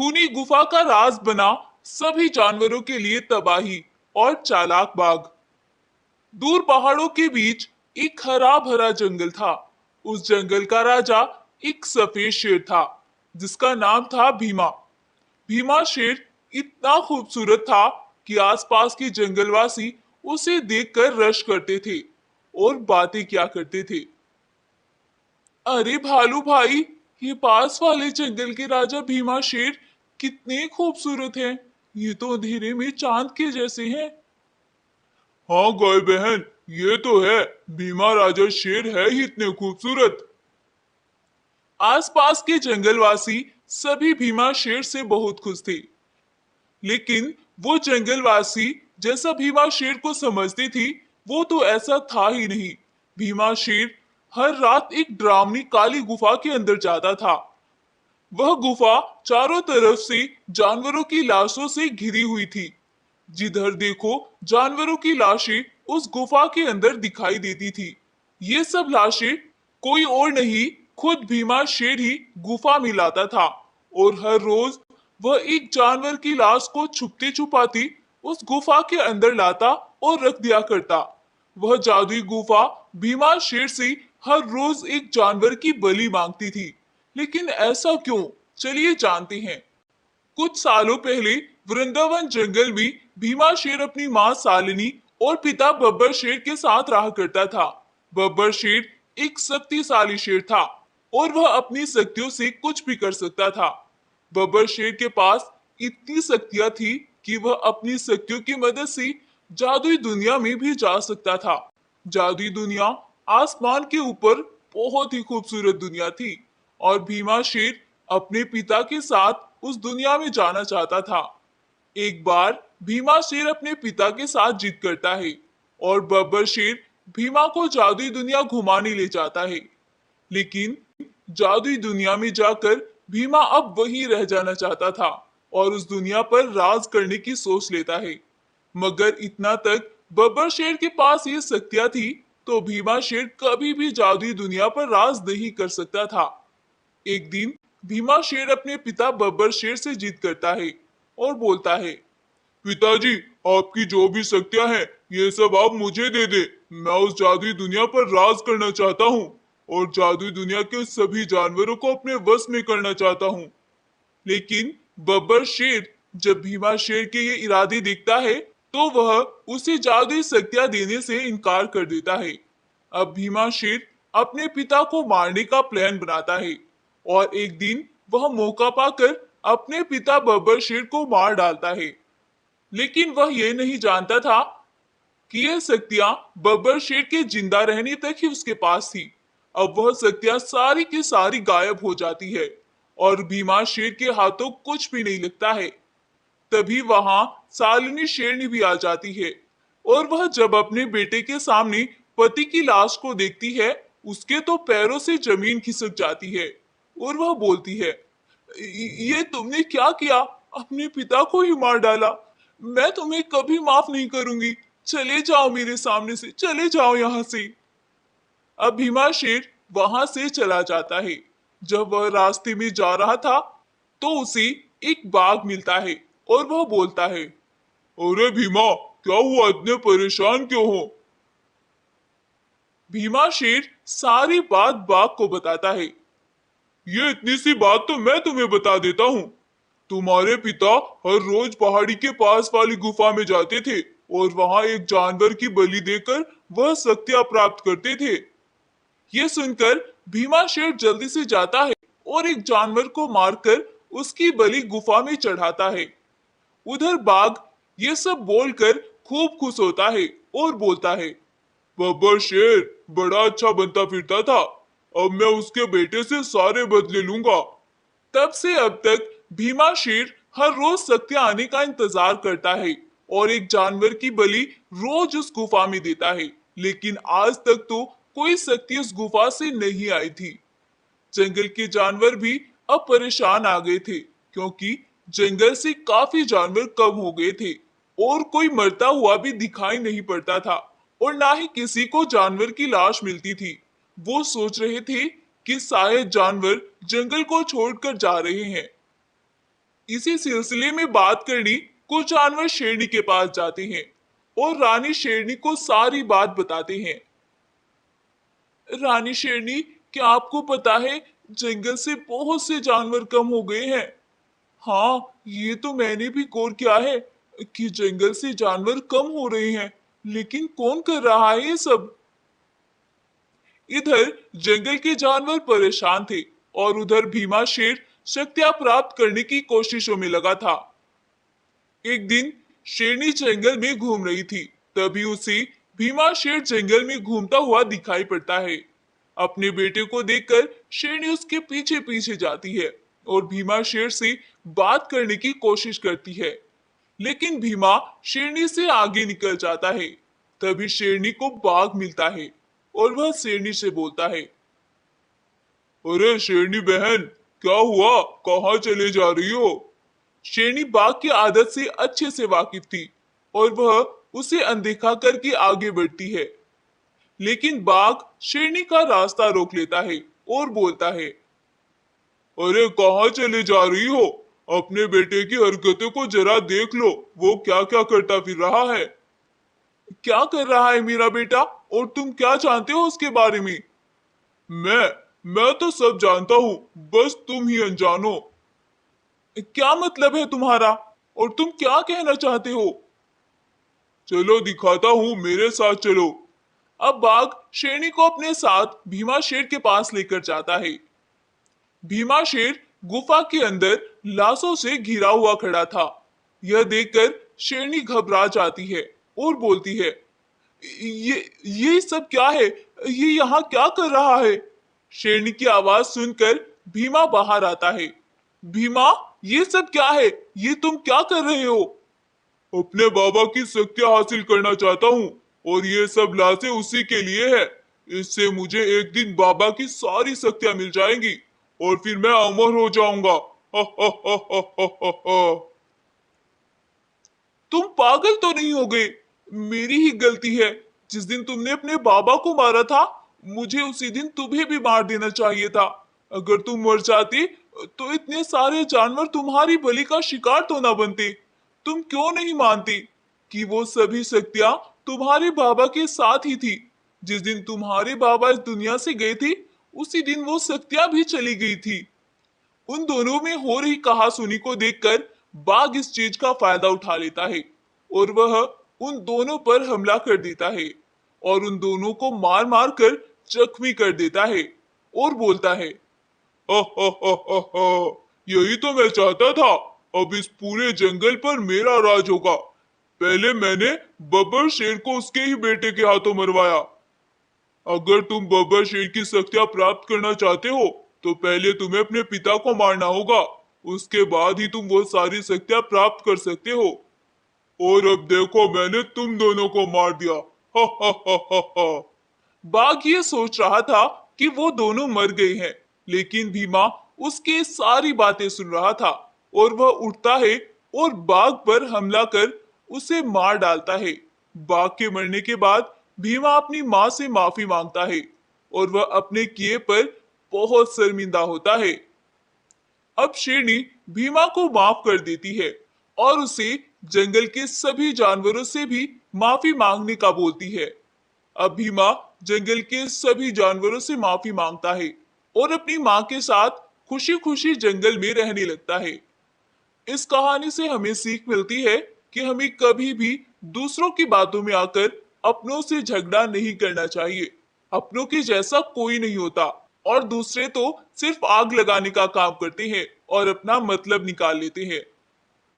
खूनी गुफा का राज बना सभी जानवरों के लिए तबाही और चालाक बाघ। दूर पहाड़ों के बीच एक हरा भरा जंगल था। उस जंगल का राजा एक सफेद शेर था जिसका नाम था भीमा। भीमा शेर इतना खूबसूरत था कि आसपास के जंगलवासी उसे देखकर रश करते थे और बातें क्या करते थे। अरे भालू भाई, ये पास वाले जंगल के राजा भीमा शेर कितने खूबसूरत हैं। ये तो अंधेरे में चांद के जैसे हैं। हाँ गाय बहन, ये तो है। भीमा राजा शेर है ही इतने खूबसूरत। आसपास के जंगलवासी सभी भीमा शेर से बहुत खुश थे, लेकिन वो जंगलवासी जैसा भीमा शेर को समझती थी वो तो ऐसा था ही नहीं। भीमा शेर हर रात एक डरावनी काली गुफा के अंदर जाता था। वह गुफा चारों तरफ से जानवरों की लाशों से घिरी हुई थी। जिधर देखो जानवरों की लाशें उस गुफा के अंदर दिखाई देती थी। ये सब लाशें कोई और नहीं, खुद भीमा शेर ही गुफा में लाता था और हर रोज वह एक जानवर की लाश को छुपते छुपाती उस गुफा के अंदर लाता और रख दिया करता। वह जादुई गुफा भीमा शेर से हर रोज एक जानवर की बलि मांगती थी। लेकिन ऐसा क्यों, चलिए जानते हैं। कुछ सालों पहले वृंदावन जंगल में भीमा शेर अपनी मां सालिनी और पिता बब्बर शेर के साथ रहा करता था। बब्बर शेर एक शक्तिशाली शेर था और वह अपनी शक्तियों से कुछ भी कर सकता था। बब्बर शेर के पास इतनी शक्तियां थी कि वह अपनी शक्तियों की मदद से जादुई दुनिया में भी जा सकता था। जादुई दुनिया आसमान के ऊपर बहुत ही खूबसूरत दुनिया थी और भीमा शेर अपने पिता के साथ उस दुनिया में जाना चाहता था। एक बार भीमा शेर अपने पिता के साथ जिद करता है और बब्बर शेर भीमा को जादुई दुनिया घुमाने ले जाता है। लेकिन जादुई दुनिया में जाकर भीमा अब वहीं रह जाना चाहता था और उस दुनिया पर राज करने की सोच लेता है। मगर इतना तक बब्बर शेर के पास ये शक्तियां थी तो भीमा शेर कभी भी जादुई दुनिया पर राज नहीं कर सकता था। एक दिन भीमा शेर अपने पिता बब्बर शेर से जिद करता है और बोलता है, पिताजी, आपकी जो भी शक्तियां हैं ये सब आप मुझे दे दे। मैं उस जादुई दुनिया पर राज करना चाहता हूँ और जादुई दुनिया के सभी जानवरों को अपने वश में करना चाहता हूँ। लेकिन बब्बर शेर जब भीमा शेर के ये इरादे देखता है तो वह उसे जादुई शक्तियां देने से इनकार कर देता है। अब भीमा शेर अपने पिता को मारने का प्लान बनाता है और एक दिन वह मौका पाकर अपने पिता बब्बर शेर को मार डालता है। लेकिन वह यह नहीं जानता था कि यह शक्तियां बब्बर शेर के जिंदा रहने तक ही उसके पास थी। अब वह शक्तियां सारी की सारी गायब हो जाती है और भीमा शेर के हाथों कुछ भी नहीं लगता है। तभी वहां सालिनी शेरनी भी आ जाती है और वह जब अपने बेटे के सामने पति की लाश को देखती है उसके तो पैरों से जमीन खिसक जाती है और वह बोलती है, ये तुमने क्या किया? अपने पिता को ही मार डाला। मैं तुम्हें कभी माफ नहीं करूंगी। चले जाओ मेरे सामने से, चले जाओ यहाँ से। अब भीमा शेर वहां से चला जाता है। जब वह रास्ते में जा रहा था तो उसे एक बाघ मिलता है और वह बोलता है, अरे भीमा, क्या हुआ, इतने परेशान क्यों हो? भीमा शेर सारी बात बाघ को बताता है। ये इतनी सी बात तो मैं तुम्हें बता देता हूँ। तुम्हारे पिता हर रोज पहाड़ी के पास वाली गुफा में जाते थे और वहां एक जानवर की बलि देकर वह शक्तियां प्राप्त करते थे। ये सुनकर भीमा शेर जल्दी से जाता है और एक जानवर को मारकर उसकी बलि गुफा में चढ़ाता है। उधर बाघ ये सब बोलकर खूब खुश होता है और बोलता है, बब्बर शेर बड़ा अच्छा बनता फिरता था। अब मैं उसके बेटे से सारे बदले लूंगा। तब से अब तक भीमा शेर हर रोज शक्तियां आने का इंतजार करता है और एक जानवर की बलि रोज उस गुफा में देता है। लेकिन आज तक तो कोई शक्ति उस गुफा से नहीं आई थी। जंगल के जानवर भी अब परेशान आ गए थे क्योंकि जंगल से काफी जानवर कम हो गए थे और कोई मरता हुआ भी दिखाई नहीं पड़ता था और ना ही किसी को जानवर की लाश मिलती थी। वो सोच रहे थे कि शायद जानवर जंगल को छोड़कर जा रहे हैं। इसी सिलसिले में बात करनी कुछ जानवर शेरनी के पास जाते हैं और रानी शेरनी को सारी बात बताते हैं। रानी शेरनी, क्या आपको पता है जंगल से बहुत से जानवर कम हो गए हैं? हाँ, ये तो मैंने भी गौर किया है कि जंगल से जानवर कम हो रहे हैं, लेकिन कौन कर रहा है ये सब? इधर जंगल के जानवर परेशान थे और उधर भीमा शेर शक्तियां प्राप्त करने की कोशिशों में लगा था। एक दिन शेरनी जंगल में घूम रही थी, तभी उसे भीमा शेर जंगल में घूमता हुआ दिखाई पड़ता है। अपने बेटे को देखकर शेरनी उसके पीछे पीछे जाती है और भीमा शेर से बात करने की कोशिश करती है, लेकिन भीमा शेरनी से आगे निकल जाता है। तभी शेरनी को बाघ मिलता है और वह शेरनी से बोलता है, अरे शेरनी बहन, क्या हुआ, कहाँ चले जा रही हो? शेरनी बाघ की आदत से अच्छे से वाकिफ थी और वह उसे अनदेखा करके आगे बढ़ती है, लेकिन बाघ शेरनी का रास्ता रोक लेता है और बोलता है, अरे कहाँ चले जा रही हो? अपने बेटे की हरकतों को जरा देख लो, वो क्या क्या करता फिर रहा है। क्या कर रहा है मेरा बेटा, और तुम क्या जानते हो उसके बारे में? मैं तो सब जानता हूँ, बस तुम ही अनजान हो। क्या मतलब है तुम्हारा, और तुम क्या कहना चाहते हो? चलो दिखाता हूँ, मेरे साथ चलो। अब बाघ शेरनी को अपने साथ भीमा शेर के पास लेकर जाता है। भीमा शेर गुफा के अंदर लाशों से घिरा हुआ खड़ा था। यह देखकर शेरनी घबरा जाती है और बोलती है, ये सब क्या है? ये यहाँ क्या कर रहा है? शेरनी की आवाज सुनकर भीमा बाहर आता है। भीमा, ये सब क्या है? ये तुम क्या कर रहे हो? अपने बाबा की शक्तियां हासिल करना चाहता हूँ और ये सब लाशें उसी के लिए है। इससे मुझे एक दिन बाबा की सारी शक्तियां मिल जाएंगी और फिर मैं अमर हो जाऊंगा। हा हा हा हा हा हा हा। तुम पागल तो नहीं हो गए? मेरी ही गलती है। जिस दिन तुमने अपने बाबा को मारा था, मुझे उसी दिन तुम्हें भी मार देना चाहिए था। अगर तुम मर जाते तो इतने सारे जानवर तुम्हारी बलि का शिकार तो ना बनते। तुम क्यों नहीं मानती कि वो सभी शक्तियां तुम्हारे बाबा के साथ ही थी? जिस दिन तुम्हारे बाबा इस दुनिया से गए थे, उसी दिन वो शक्तियां भी चली गई थी। उन दोनों में हो रही कहासुनी को देखकर बाघ इस चीज का फायदा उठा लेता है और वह उन दोनों पर हमला कर देता है और उन दोनों को मार मार कर जख्मी कर देता है और बोलता है, यही तो मैं चाहता था। अब इस पूरे जंगल पर मेरा राज होगा। पहले मैंने बब्बर शेर को उसके ही बेटे के हाथों मरवाया। अगर तुम बब्बर शेर की शक्तियां प्राप्त करना चाहते हो तो पहले तुम्हें अपने पिता को मारना होगा, उसके बाद ही तुम वो सारी शक्तियां प्राप्त कर सकते हो। और अब देखो, मैंने तुम दोनों को मार दिया। हा हा हा हा हा। बाघ ये सोच रहा था कि वो दोनों मर गए हैं, लेकिन भीमा उसकी सारी बातें सुन रहा था और वह उठता है और बाघ पर हमला कर उसे मार डालता है। बाघ के मरने के बाद भीमा अपनी माँ से माफी मांगता है और वह अपने किए पर बहुत शर्मिंदा होता है। अब शेरनी भीमा को माफ कर देती है और उसे जंगल के सभी जानवरों से भी माफी मांगने का बोलती है। अब भीमा जंगल के सभी जानवरों से माफी मांगता है और अपनी माँ के साथ खुशी खुशी जंगल में रहने लगता है। इस कहानी से हमें सीख मिलती है कि हमें कभी भी दूसरों की बातों में आकर अपनों से झगड़ा नहीं करना चाहिए। अपनों के जैसा कोई नहीं होता और दूसरे तो सिर्फ आग लगाने का काम करते हैं और अपना मतलब निकाल लेते हैं।